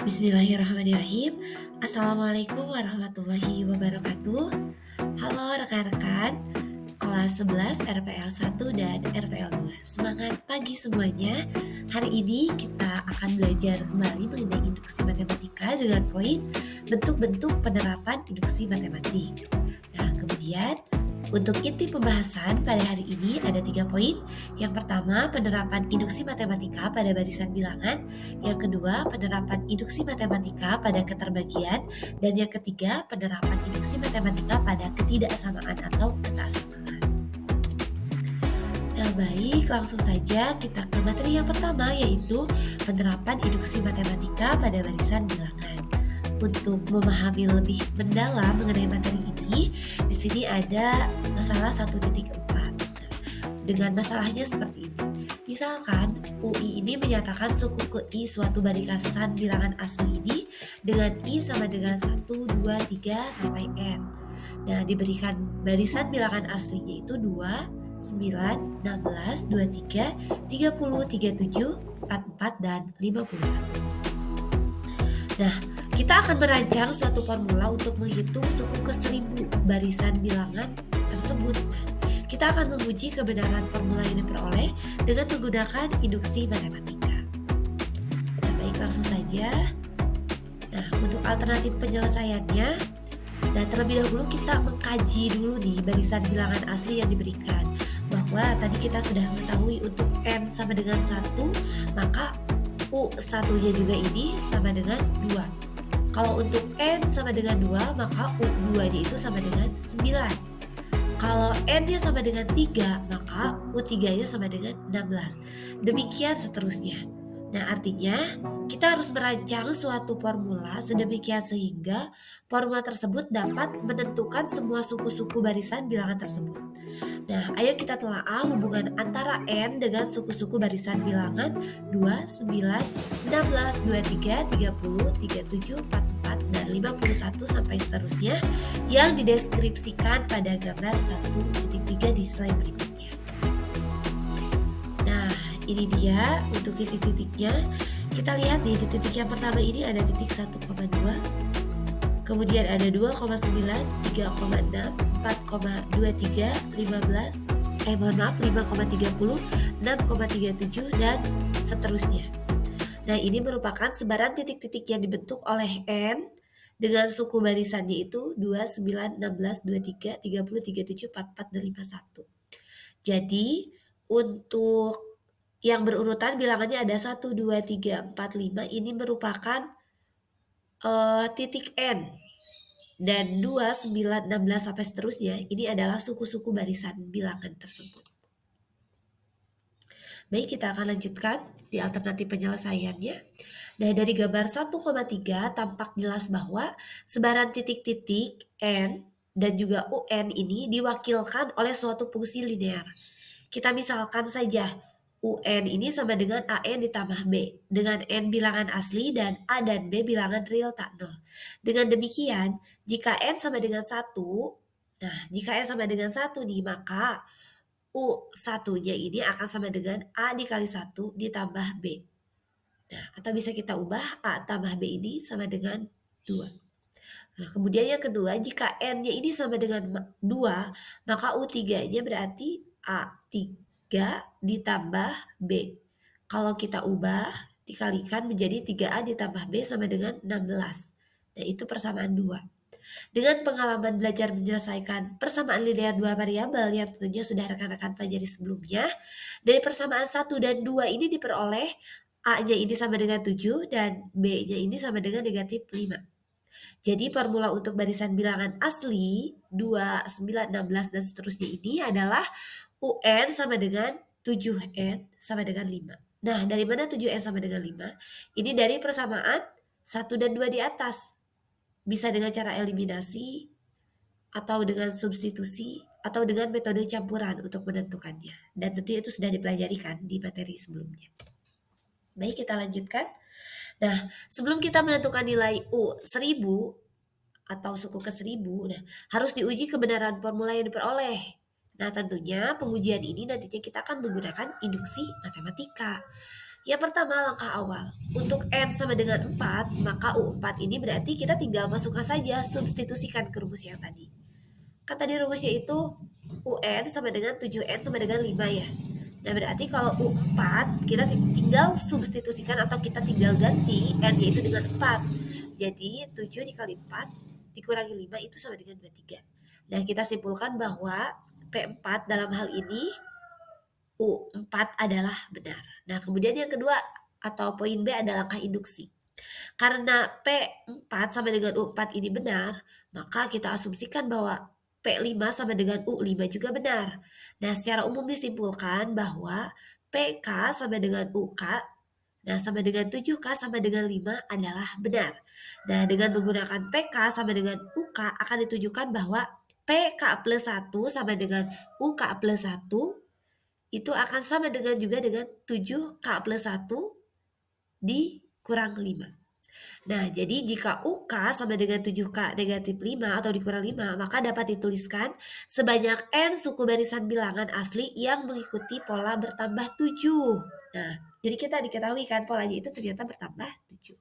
Bismillahirrahmanirrahim. Assalamualaikum warahmatullahi wabarakatuh. Halo rekan-rekan kelas 11 RPL 1 dan RPL 2. Semangat pagi semuanya. Hari ini kita akan belajar kembali mengenai induksi matematika dengan poin bentuk-bentuk penerapan induksi matematik. Nah, kemudian untuk inti pembahasan pada hari ini ada 3 poin. Yang pertama, penerapan induksi matematika pada barisan bilangan. Yang kedua, penerapan induksi matematika pada keterbagian. Dan yang ketiga, penerapan induksi matematika pada ketidaksamaan atau kesetaraan. Nah, baik, langsung saja kita ke materi yang pertama, yaitu penerapan induksi matematika pada barisan bilangan. Untuk memahami lebih mendalam mengenai materi ini, di sini ada masalah 1.4. Dengan masalahnya seperti ini. Misalkan UI ini menyatakan suku ke I suatu barisan bilangan asli ini dengan I sama dengan 1, 2, 3 sampai N. Nah, diberikan barisan bilangan aslinya itu 2, 9, 16, 23, 30, 37, 44, dan 51. Nah, kita akan merancang suatu formula untuk menghitung suku ke 1000 barisan bilangan tersebut. Kita akan menguji kebenaran formula yang diperoleh dengan menggunakan induksi matematika. Nah, baik, langsung saja. Nah, untuk alternatif penyelesaiannya, nah terlebih dahulu kita mengkaji dulu nih barisan bilangan asli yang diberikan. Bahwa tadi kita sudah mengetahui untuk N sama dengan 1, maka U1-nya juga ini sama dengan 2. Kalau untuk N sama dengan 2, maka U2-nya itu sama dengan 9. Kalau N-nya sama dengan 3, maka U3-nya sama dengan 16. Demikian seterusnya. Nah, artinya kita harus merancang suatu formula sedemikian sehingga formula tersebut dapat menentukan semua suku-suku barisan bilangan tersebut. Nah, ayo kita telaah hubungan antara N dengan suku-suku barisan bilangan 2, 9, 16, 23, 30, 37, 44, dan 51 sampai seterusnya yang dideskripsikan pada gambar 1.3 di slide berikutnya. Nah, ini dia untuk titik-titiknya. Kita lihat nih, di titik yang pertama ini ada titik 1,2, kemudian ada 2,9, 3,6, 4,23, 15, 5,30, 6,37, dan seterusnya. Nah, ini merupakan sebaran titik-titik yang dibentuk oleh N dengan suku barisannya itu 2, 9, 16, 23, 30, 37, 44, dan 51. Jadi, untuk yang berurutan bilangannya ada 1, 2, 3, 4, 5. Ini merupakan titik N. Dan 2, 9, 16 sampai seterusnya ini adalah suku-suku barisan bilangan tersebut. Baik, kita akan lanjutkan di alternatif penyelesaiannya. Nah, dari gambar 1,3 tampak jelas bahwa sebaran titik-titik N dan juga UN ini diwakilkan oleh suatu fungsi linear. Kita misalkan saja UN ini sama dengan AN ditambah B dengan N bilangan asli dan A dan B bilangan real tak nol. Dengan demikian, jika N sama dengan 1, nah jika N sama dengan 1 nih, maka U1-nya ini akan sama dengan A dikali 1 ditambah B. Nah, atau bisa kita ubah A tambah B ini sama dengan 2. Nah, kemudian yang kedua, jika N-nya ini sama dengan 2, maka U3-nya berarti A3 ditambah B. Kalau kita ubah, dikalikan menjadi 3A ditambah B sama dengan 16. Nah, itu persamaan 2. Dengan pengalaman belajar menyelesaikan persamaan linear dua variabel yang tentunya sudah rekan-rekan pelajari sebelumnya, dari persamaan 1 dan 2 ini diperoleh A-nya ini sama dengan 7 dan B-nya ini sama dengan negatif 5. Jadi formula untuk barisan bilangan asli 2, 9, 16, dan seterusnya ini adalah UN sama dengan 7N sama dengan 5. Nah, dari mana 7N sama dengan 5? Ini dari persamaan 1 dan 2 di atas. Bisa dengan cara eliminasi, atau dengan substitusi, atau dengan metode campuran untuk menentukannya. Dan tentunya itu sudah dipelajari kan di materi sebelumnya. Baik, kita lanjutkan. Nah, sebelum kita menentukan nilai U1000 atau suku ke 1000, nah, harus diuji kebenaran formula yang diperoleh. Nah, tentunya pengujian ini nantinya kita akan menggunakan induksi matematika. Yang pertama, langkah awal. Untuk N sama dengan 4, maka U4 ini berarti kita tinggal masukkan saja, substitusikan ke rumus yang tadi. Kan tadi rumusnya itu UN sama dengan 7N sama dengan 5 ya. Nah berarti kalau U4 kita tinggal substitusikan atau kita tinggal ganti N-nya itu dengan 4. Jadi 7 dikali 4 dikurangi 5 itu sama dengan 23. Nah kita simpulkan bahwa P4 dalam hal ini U4 adalah benar. Nah kemudian yang kedua atau poin B adalah langkah induksi. Karena P4 sama dengan U4 ini benar, maka kita asumsikan bahwa P5 sama dengan U5 juga benar. Nah, secara umum disimpulkan bahwa PK sama dengan UK, nah sama dengan 7K sama dengan 5 adalah benar. Nah, dengan menggunakan PK sama dengan UK akan ditujukan bahwa PK plus 1 sama dengan UK plus 1 itu akan sama dengan juga dengan 7K plus 1 dikurang 5. Nah, jadi jika UK sama dengan 7K negatif 5 atau dikurang 5, maka dapat dituliskan sebanyak N suku barisan bilangan asli yang mengikuti pola bertambah 7. Nah, jadi kita diketahui kan polanya itu ternyata bertambah 7.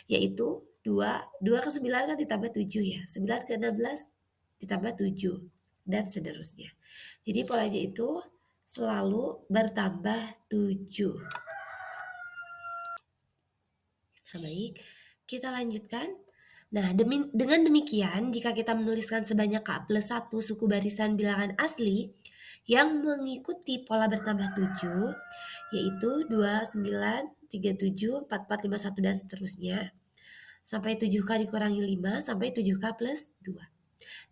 Yaitu 2 ke 9 kan ditambah 7 ya. 9 ke 16 ditambah 7 dan seterusnya. Jadi polanya itu selalu bertambah 7. Nah, baik, kita lanjutkan. Nah, dengan demikian, jika kita menuliskan sebanyak K plus 1 suku barisan bilangan asli yang mengikuti pola bertambah 7, yaitu 2, 9, 3, 7, 4, 4, 5, 1, dan seterusnya, sampai 7K dikurangi 5, sampai 7K plus 2.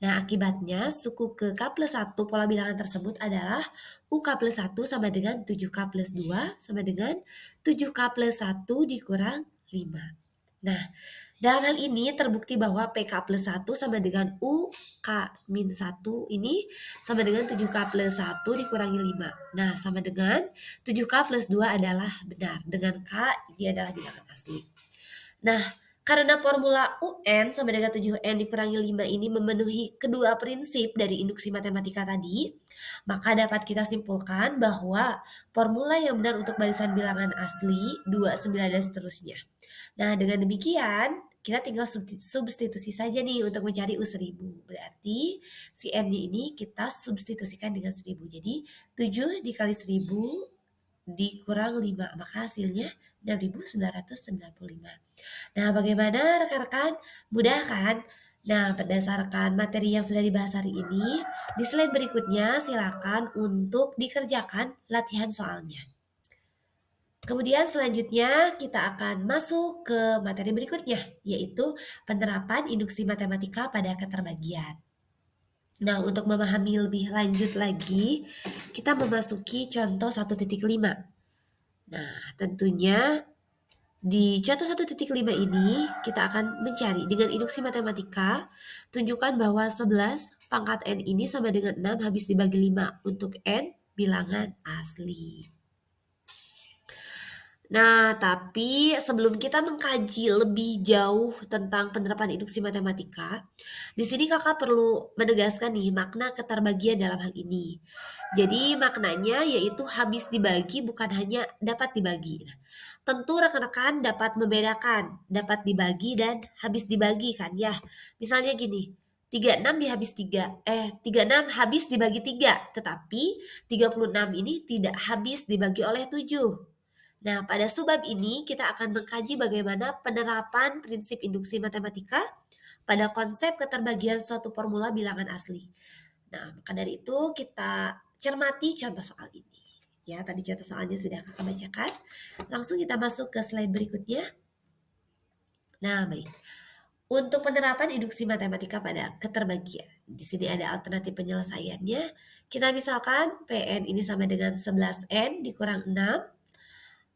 Nah, akibatnya suku ke K plus 1 pola bilangan tersebut adalah UK plus 1 sama dengan 7K plus 2 sama dengan 7K plus 1 dikurang 5. Nah, dalam hal ini terbukti bahwa PK plus 1 sama dengan UK min 1 ini sama dengan 7K plus 1 dikurangi 5. Nah, sama dengan 7K plus 2 adalah benar. Dengan K ini adalah bilangan asli. Nah, karena formula UN sama dengan 7N dikurangi 5 ini memenuhi kedua prinsip dari induksi matematika tadi, maka dapat kita simpulkan bahwa formula yang benar untuk barisan bilangan asli, 2, 9, dan seterusnya. Nah, dengan demikian, kita tinggal substitusi saja nih untuk mencari U1000. Berarti si N-nya ini kita substitusikan dengan 1000. Jadi 7 dikali 1000 dikurang 5, maka hasilnya 6.995. Nah, bagaimana rekan-rekan? Mudah kan? Nah, berdasarkan materi yang sudah dibahas hari ini, di slide berikutnya silakan untuk dikerjakan latihan soalnya. Kemudian selanjutnya kita akan masuk ke materi berikutnya, yaitu penerapan induksi matematika pada keterbagian. Nah, untuk memahami lebih lanjut lagi, kita memasuki contoh 1.5. Nah, tentunya di contoh 1.5 ini kita akan mencari dengan induksi matematika, tunjukkan bahwa 11 pangkat N ini sama dengan 6 habis dibagi 5 untuk N bilangan asli. Nah, tapi sebelum kita mengkaji lebih jauh tentang penerapan induksi matematika, di sini kakak perlu menegaskan nih makna keterbagian dalam hal ini. Jadi maknanya yaitu habis dibagi bukan hanya dapat dibagi. Nah, tentu rekan-rekan dapat membedakan dapat dibagi dan habis dibagi kan ya. Misalnya gini, 36 dihabis 3, 36 habis dibagi 3, tetapi 36 ini tidak habis dibagi oleh 7. Nah, pada subbab ini kita akan mengkaji bagaimana penerapan prinsip induksi matematika pada konsep keterbagian suatu formula bilangan asli. Nah, maka dari itu kita cermati contoh soal ini. Ya, tadi contoh soalnya sudah kakak bacakan. Langsung kita masuk ke slide berikutnya. Nah, baik. Untuk penerapan induksi matematika pada keterbagian. Di sini ada alternatif penyelesaiannya. Kita misalkan PN ini sama dengan 11N dikurang 6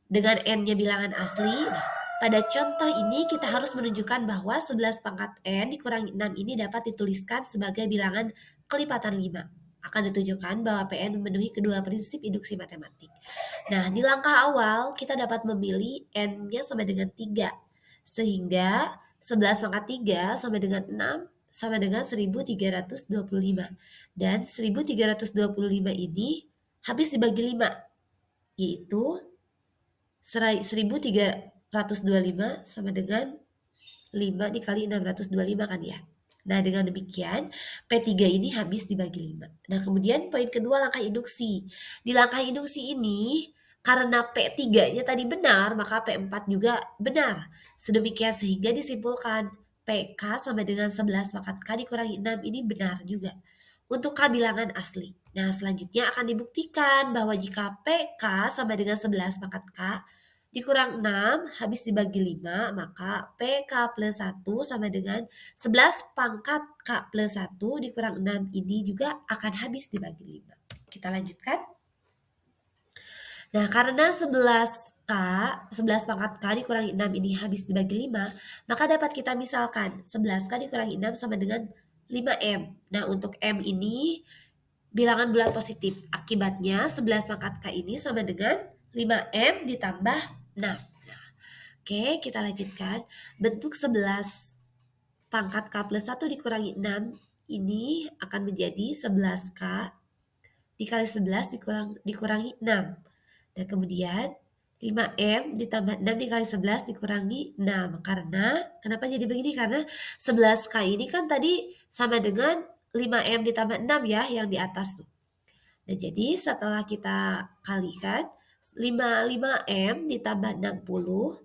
dengan N-nya bilangan asli. Nah, pada contoh ini kita harus menunjukkan bahwa 11 pangkat N dikurangi 6 ini dapat dituliskan sebagai bilangan kelipatan 5. Akan ditunjukkan bahwa PN memenuhi kedua prinsip induksi matematik. Nah, di langkah awal kita dapat memilih N-nya sama dengan 3. Sehingga 11 pangkat 3 sama dengan 6 sama dengan 1325. Dan 1325 ini habis dibagi 5, yaitu 1325 sama dengan 5 dikali 625 kan ya. Nah, dengan demikian P3 ini habis dibagi 5. Nah, kemudian poin kedua langkah induksi. Di langkah induksi ini karena P3-nya tadi benar, maka P4 juga benar. Sedemikian sehingga disimpulkan PK sama dengan 11 pangkat K dikurangi 6 ini benar juga untuk K bilangan asli. Nah, selanjutnya akan dibuktikan bahwa jika PK sama dengan 11 pangkat K dikurang 6 habis dibagi 5, maka PK plus 1 sama dengan 11 pangkat K plus 1 dikurang 6 ini juga akan habis dibagi 5. Kita lanjutkan. Nah, karena 11 pangkat K dikurangi 6 ini habis dibagi 5, maka dapat kita misalkan 11K dikurangi 6 sama dengan 5M. Nah, untuk M ini bilangan bulat positif. Akibatnya 11 pangkat K ini sama dengan 5M ditambah 6. Nah, oke, kita lanjutkan. Bentuk 11 pangkat K plus 1 dikurangi 6 ini akan menjadi 11K dikali 11 dikurangi 6. Dan kemudian 5M ditambah 6 dikali 11 dikurangi 6. Karena, kenapa jadi begini? Karena 11K ini kan tadi sama dengan 5M ditambah 6 ya, yang di atas tuh. Nah, jadi setelah kita kalikan 5M ditambah 60,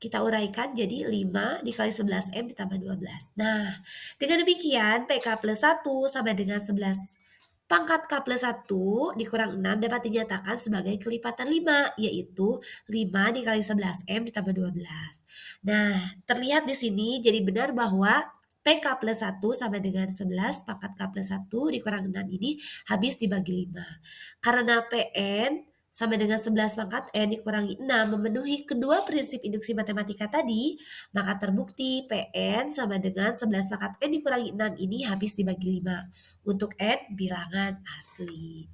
kita uraikan jadi 5 dikali 11M ditambah 12. Nah, dengan demikian PK plus 1 sama dengan 11 pangkat K plus 1 dikurang 6 dapat dinyatakan sebagai kelipatan 5, yaitu 5 dikali 11M ditambah 12. Nah, terlihat di sini jadi benar bahwa PK plus 1 sama dengan 11 pangkat K plus 1 dikurang 6 ini habis dibagi 5. Karena PN sama dengan 11 pangkat N dikurangi 6 memenuhi kedua prinsip induksi matematika tadi, maka terbukti PN sama dengan 11 pangkat N dikurangi 6 ini habis dibagi 5 untuk N bilangan asli.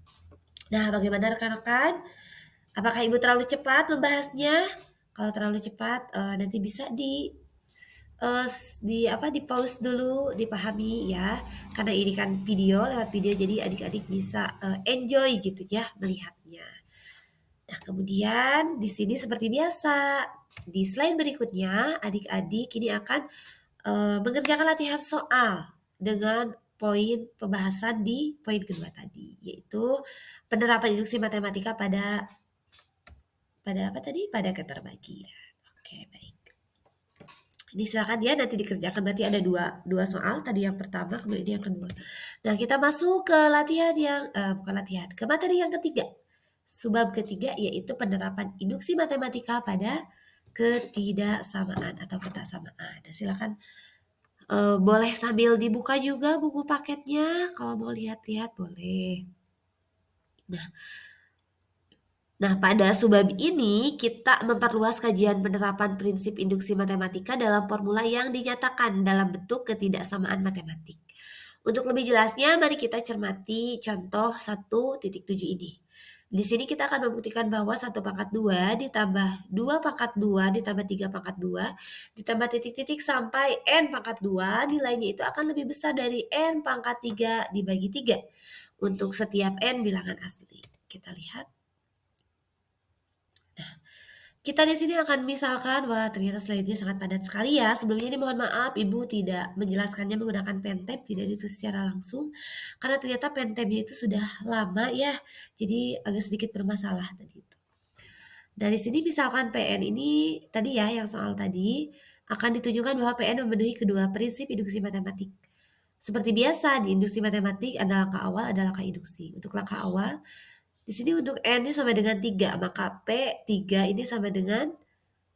Nah, bagaimana rekan-rekan? Apakah Ibu terlalu cepat membahasnya? Kalau terlalu cepat, nanti bisa di pause dulu, dipahami ya. Karena ini kan lewat video, jadi adik-adik bisa enjoy gitu ya melihatnya. Nah, kemudian di sini seperti biasa, di slide berikutnya adik-adik ini akan mengerjakan latihan soal dengan poin pembahasan di poin kedua tadi, yaitu penerapan induksi matematika pada apa tadi? Pada keterbagian. Oke, baik. Ini silakan ya nanti dikerjakan, berarti ada dua soal, tadi yang pertama kemudian ini yang kedua. Nah, kita masuk ke latihan yang bukan latihan, ke materi yang ketiga. Subbab ketiga yaitu penerapan induksi matematika pada ketidaksamaan atau ketaksamaan. Nah, silakan boleh sambil dibuka juga buku paketnya kalau mau lihat-lihat boleh. Nah, pada subbab ini kita memperluas kajian penerapan prinsip induksi matematika dalam formula yang dinyatakan dalam bentuk ketidaksamaan matematik. Untuk lebih jelasnya, mari kita cermati contoh 1.7 ini. Di sini kita akan membuktikan bahwa 1 pangkat 2 ditambah 2 pangkat 2 ditambah 3 pangkat 2 ditambah titik-titik sampai N pangkat 2 nilainya itu akan lebih besar dari N pangkat 3 dibagi 3 untuk setiap N bilangan asli. Kita lihat. Kita di sini akan misalkan, wah ternyata slide-nya sangat padat sekali ya. Sebelumnya ini mohon maaf Ibu tidak menjelaskannya menggunakan pentab, tidak ditulis secara langsung. Karena ternyata pentabnya itu sudah lama ya, jadi agak sedikit bermasalah tadi itu. Nah, di sini misalkan PN ini tadi ya, yang soal tadi, akan ditunjukkan bahwa PN memenuhi kedua prinsip induksi matematik. Seperti biasa, di induksi matematik ada langkah awal, ada langkah induksi. Untuk langkah awal, di sini untuk N ini sama dengan 3, maka P3 ini sama dengan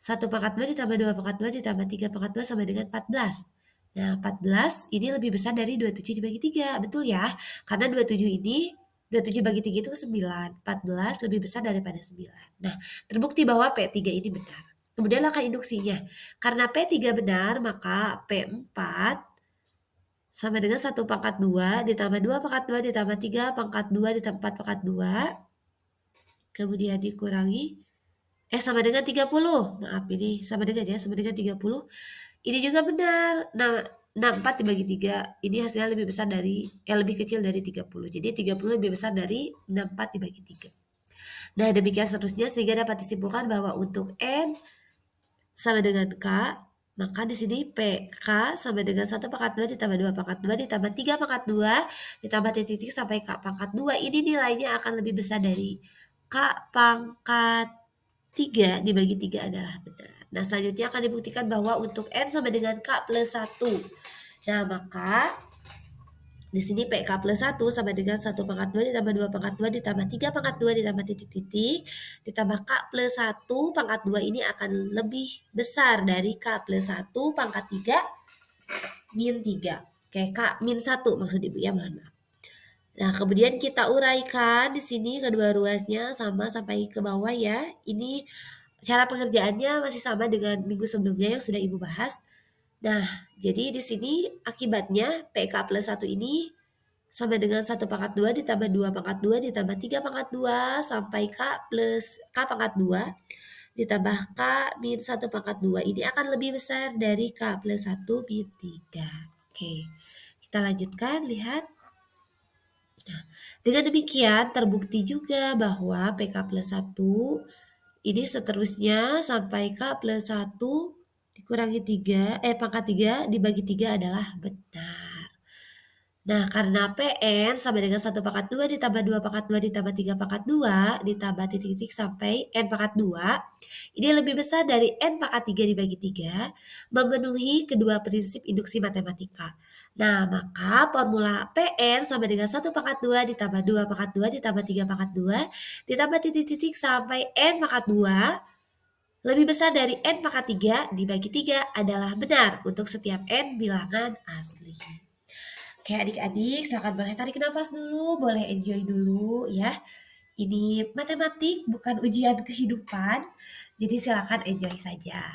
1 pangkat 2 ditambah 2 pangkat 2 ditambah 3 pangkat 2 sama dengan 14. Nah, 14 ini lebih besar dari 27 dibagi 3, betul ya? Karena 27 bagi 3 itu 9, 14 lebih besar daripada 9. Nah, terbukti bahwa P3 ini benar. Kemudian langkah induksinya. Karena P3 benar, maka P4 sama dengan 1 pangkat 2 ditambah 2 pangkat 2 ditambah 3 pangkat 2 ditambah 4 pangkat 2 kemudian dikurangi sama dengan 30. Maaf ini sama dengan ya, sama dengan 30. Ini juga benar. Nah, 64 dibagi 3 ini hasilnya lebih besar dari lebih kecil dari 30. Jadi 30 lebih besar dari 64 dibagi 3. Nah, demikian seterusnya sehingga dapat disimpulkan bahwa untuk N sama dengan K, maka di sini PK sama dengan 1/2 ditambah 2/2 ditambah 3/2 ditambah titik-titik sampai K pangkat 2. Ini nilainya akan lebih besar dari K pangkat 3 dibagi 3 adalah benar. Nah, selanjutnya akan dibuktikan bahwa untuk N sama dengan K plus 1. Nah, maka di sini PK plus 1 sama dengan 1/2 ditambah 2/2 ditambah 3/2 ditambah titik-titik ditambah K plus 1 pangkat 2 ini akan lebih besar dari K plus 1 pangkat 3 min 3. Oke, K min 1 maksud Ibu ya, mohon maaf. Nah, kemudian kita uraikan di sini kedua ruasnya sama sampai ke bawah ya. Ini cara pengerjaannya masih sama dengan minggu sebelumnya yang sudah Ibu bahas. Nah, jadi di sini akibatnya PK plus 1 ini sama dengan 1/2 ditambah 2/2 ditambah 3/2 sampai K plus K pangkat 2 ditambah K min 1/2. Ini akan lebih besar dari K plus 1 min 3. Oke, kita lanjutkan, lihat. Nah, dengan demikian terbukti juga bahwa PK plus 1 ini seterusnya sampai K plus 1 dikurangi 3, pangkat 3 dibagi 3 adalah benar. Nah, karena PN sama dengan 1/2 ditambah 2/2 ditambah 3/2 ditambah titik-titik sampai N pangkat 2, ini lebih besar dari N pangkat 3 dibagi 3, memenuhi kedua prinsip induksi matematika. Nah, maka formula PN sama dengan 1/2 ditambah 2/2 ditambah 3/2 ditambah titik-titik sampai N pangkat 2 lebih besar dari N pangkat 3 dibagi 3 adalah benar untuk setiap N bilangan asli. Oke adik-adik, silakan boleh tarik nafas dulu, boleh enjoy dulu ya. Ini matematik bukan ujian kehidupan, jadi silakan enjoy saja.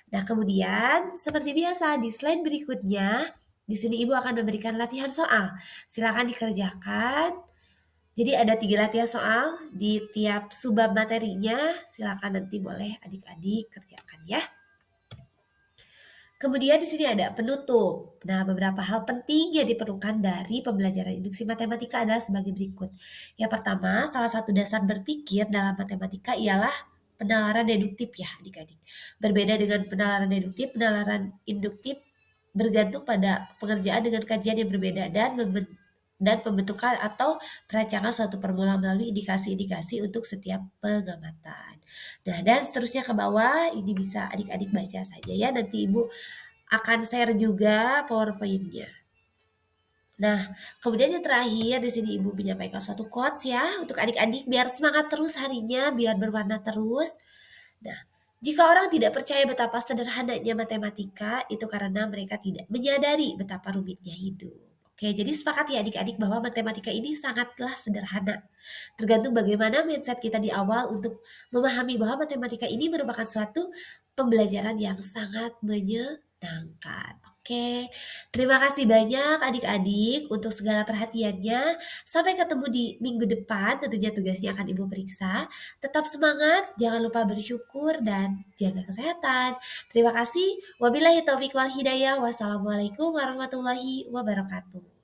Nah, kemudian seperti biasa di slide berikutnya, di sini Ibu akan memberikan latihan soal. Silakan dikerjakan. Jadi ada 3 latihan soal di tiap subbab materinya. Silakan nanti boleh adik-adik kerjakan ya. Kemudian di sini ada penutup. Nah, beberapa hal penting yang diperlukan dari pembelajaran induksi matematika adalah sebagai berikut. Yang pertama, salah satu dasar berpikir dalam matematika ialah penalaran deduktif ya adik-adik. Berbeda dengan penalaran deduktif, penalaran induktif bergantung pada pengerjaan dengan kajian yang berbeda dan pembentukan atau perancangan suatu formula melalui indikasi-indikasi untuk setiap pengamatan. Nah, dan seterusnya ke bawah, ini bisa adik-adik baca saja ya, nanti Ibu akan share juga PowerPoint-nya. Nah, kemudian yang terakhir di sini Ibu menyampaikan suatu quotes ya untuk adik-adik biar semangat terus harinya, biar berwarna terus. Nah, jika orang tidak percaya betapa sederhananya matematika, itu karena mereka tidak menyadari betapa rumitnya hidup. Oke, jadi sepakat ya adik-adik bahwa matematika ini sangatlah sederhana. Tergantung bagaimana mindset kita di awal untuk memahami bahwa matematika ini merupakan suatu pembelajaran yang sangat menyenangkan. Oke, terima kasih banyak adik-adik untuk segala perhatiannya. Sampai ketemu di minggu depan, tentunya tugasnya akan Ibu periksa. Tetap semangat, jangan lupa bersyukur, dan jaga kesehatan. Terima kasih. Wabillahi taufiq wal hidayah. Wassalamualaikum warahmatullahi wabarakatuh.